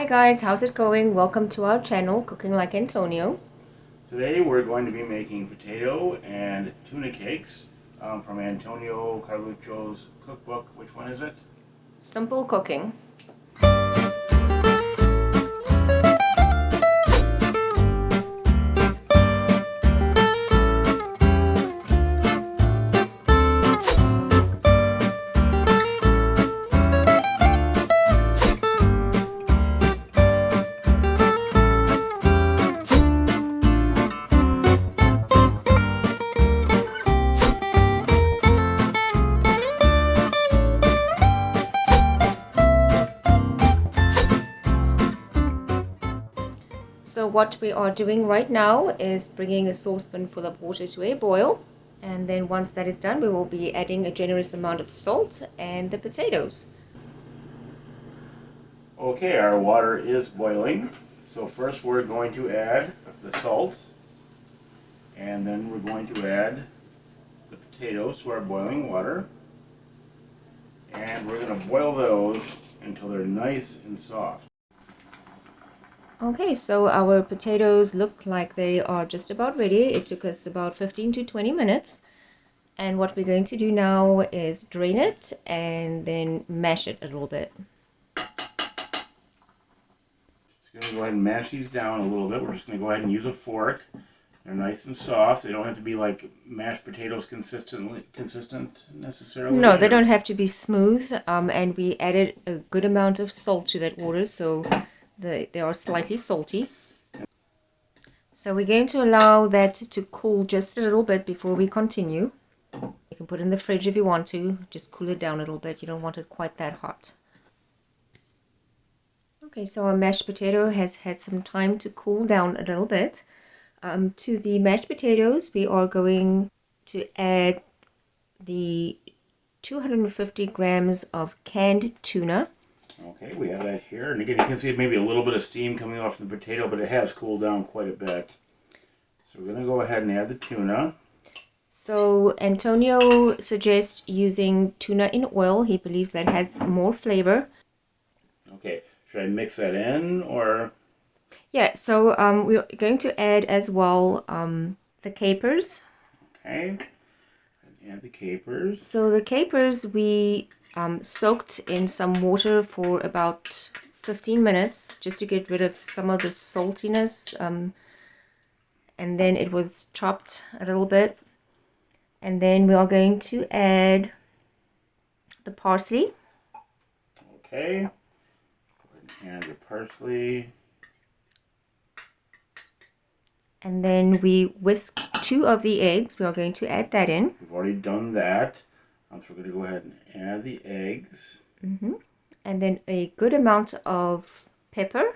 Hi guys, how's it going? Welcome to our channel, Cooking Like Antonio. Today we're going to be making potato and tuna cakes from Antonio Carluccio's cookbook. Which one is it? Simple cooking. So what we are doing right now is bringing a saucepan full of water to a boil. And then once that is done, we will be adding a generous amount of salt and the potatoes. Okay, our water is boiling. So first we're going to add the salt, and then we're going to add the potatoes to our boiling water. And we're going to boil those until they're nice and soft. Okay, so our potatoes look like they are just about ready. It took us about 15 to 20 minutes. And what we're going to do now is drain it and then mash it a little bit. Just going to go ahead and mash these down a little bit. We're just going to go ahead and use a fork. They're nice and soft. They don't have to be like mashed potatoes consistent necessarily. No, they don't have to be smooth. And we added a good amount of salt to that water, so they are slightly salty. So we're going to allow that to cool just a little bit before we continue. You can put it in the fridge if you want to. Just cool it down a little bit. You don't want it quite that hot. Okay, so our mashed potato has had some time to cool down a little bit. To the mashed potatoes, we are going to add the 250 grams of canned tuna. Okay, we have that here. And again, you can see maybe a little bit of steam coming off the potato, but it has cooled down quite a bit. So we're going to go ahead and add the tuna. So Antonio suggests using tuna in oil. He believes that has more flavor. Okay, should I mix that in or? Yeah, so we're going to add as well the capers. Okay, add the capers. So the capers we soaked in some water for about 15 minutes just to get rid of some of the saltiness. And then it was chopped a little bit. And then we are going to add the parsley. Okay, add the parsley. And then we whisk 2 of the eggs. We are going to add that in. We've already done that. So we're going to go ahead and add the eggs. And then a good amount of pepper.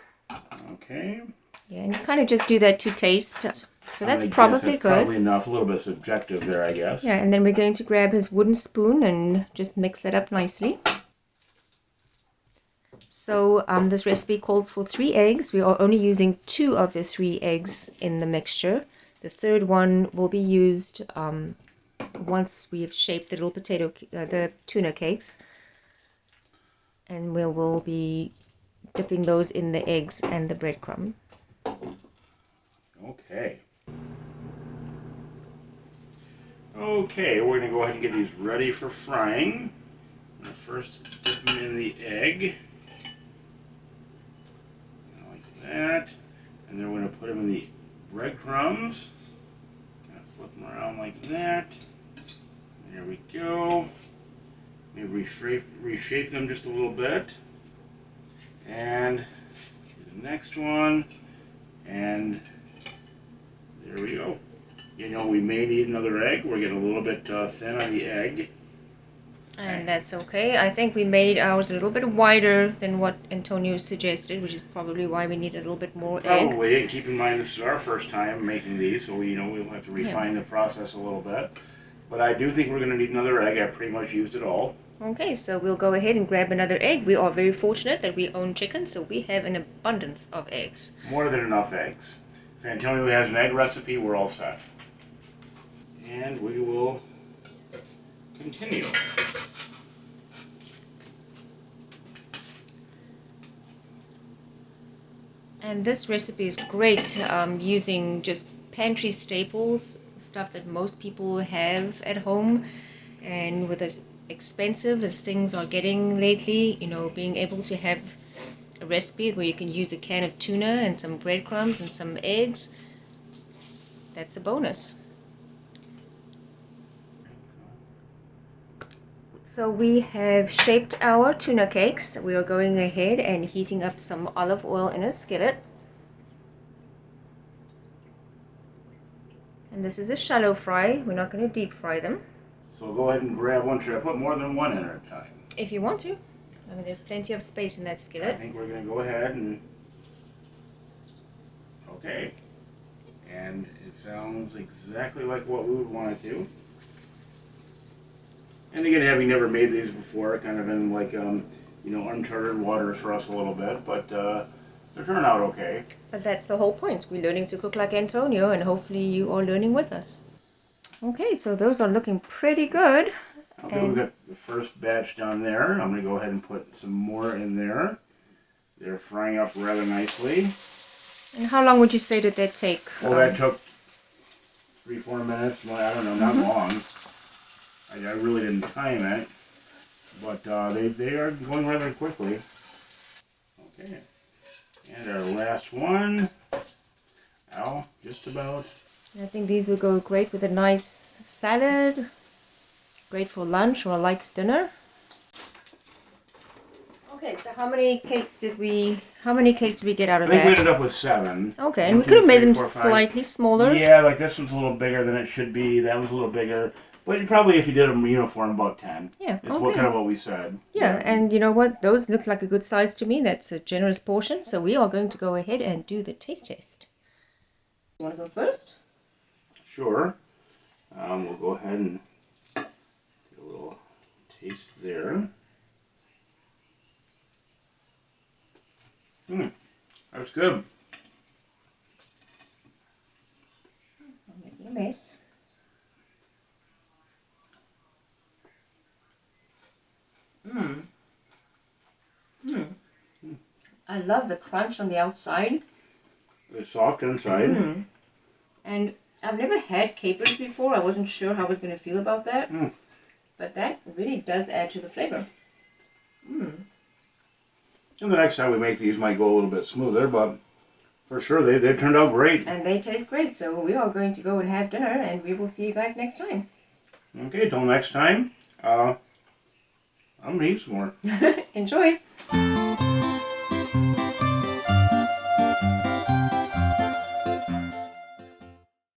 Okay. Yeah, and you kind of just do that to taste. So that's probably good. Probably enough. A little bit subjective there, I guess. Yeah, and then we're going to grab his wooden spoon and just mix that up nicely. So this recipe calls for 3 eggs. We are only using 2 of the 3 eggs in the mixture. The third one will be used once we have shaped the little the tuna cakes. And we will be dipping those in the eggs and the breadcrumb. Okay. Okay, we're going to go ahead and get these ready for frying. I'm going to first dip them in the egg. Like that. And then we're going to put them in the breadcrumbs. Kind of flip them around like that. There we go. Maybe reshape them just a little bit. And the next one. And there we go. You know, we may need another egg. We're getting a little bit thin on the egg. And that's okay. I think we made ours a little bit wider than what Antonio suggested, which is probably why we need a little bit more egg. Probably, and keep in mind this is our first time making these, so we'll have to refine the process a little bit. But I do think we're going to need another egg. I pretty much used it all. Okay, so we'll go ahead and grab another egg. We are very fortunate that we own chicken, so we have an abundance of eggs. More than enough eggs. If Antonio has an egg recipe, we're all set. And we will continue. And this recipe is great using just pantry staples, stuff that most people have at home. And with as expensive as things are getting lately, you know, being able to have a recipe where you can use a can of tuna and some breadcrumbs and some eggs, that's a bonus. So we have shaped our tuna cakes. We are going ahead and heating up some olive oil in a skillet. And this is a shallow fry. We're not going to deep fry them. So go ahead and grab one. Should I put more than one in at a time? If you want to. I mean, there's plenty of space in that I skillet. think we're going to go ahead and... Okay. And it sounds exactly like what we would want it to. And again, having never made these before, kind of in like, you know, uncharted waters for us a little bit, but they turn out okay. But that's the whole point. We're learning to cook like Antonio, and hopefully you are learning with us. Okay, so those are looking pretty good. Okay, we've got the first batch down there. I'm going to go ahead and put some more in there. They're frying up rather nicely. And how long would you say did that take? Well, that took 3-4 minutes. Well, I don't know, not long. I really didn't time it, but they are going rather quickly. Okay, and our last one. Ow, just about. I think these would go great with a nice salad. Great for lunch or a light dinner. Okay, so how many cakes did we get out of I think that? we ended up with 7. Okay, and we could have made them slightly smaller. Yeah, like this one's a little bigger than it should be. That was a little bigger. But you probably, if you did them uniform, about 10. Yeah, it's kind of what we said. Yeah, and you know what? Those look like a good size to me. That's a generous portion. So we are going to go ahead and do the taste test. You want to go first? Sure. We'll go ahead and get a little taste there. That's good. I'm making a mess. I love the crunch on the outside. It's soft inside. And I've never had capers before. I wasn't sure how I was going to feel about that. But that really does add to the flavor. And the next time we make these might go a little bit smoother, but for sure they turned out great. And they taste great. So we are going to go and have dinner, and we will see you guys next time. Okay, till next time. I'm going to eat some more. Enjoy.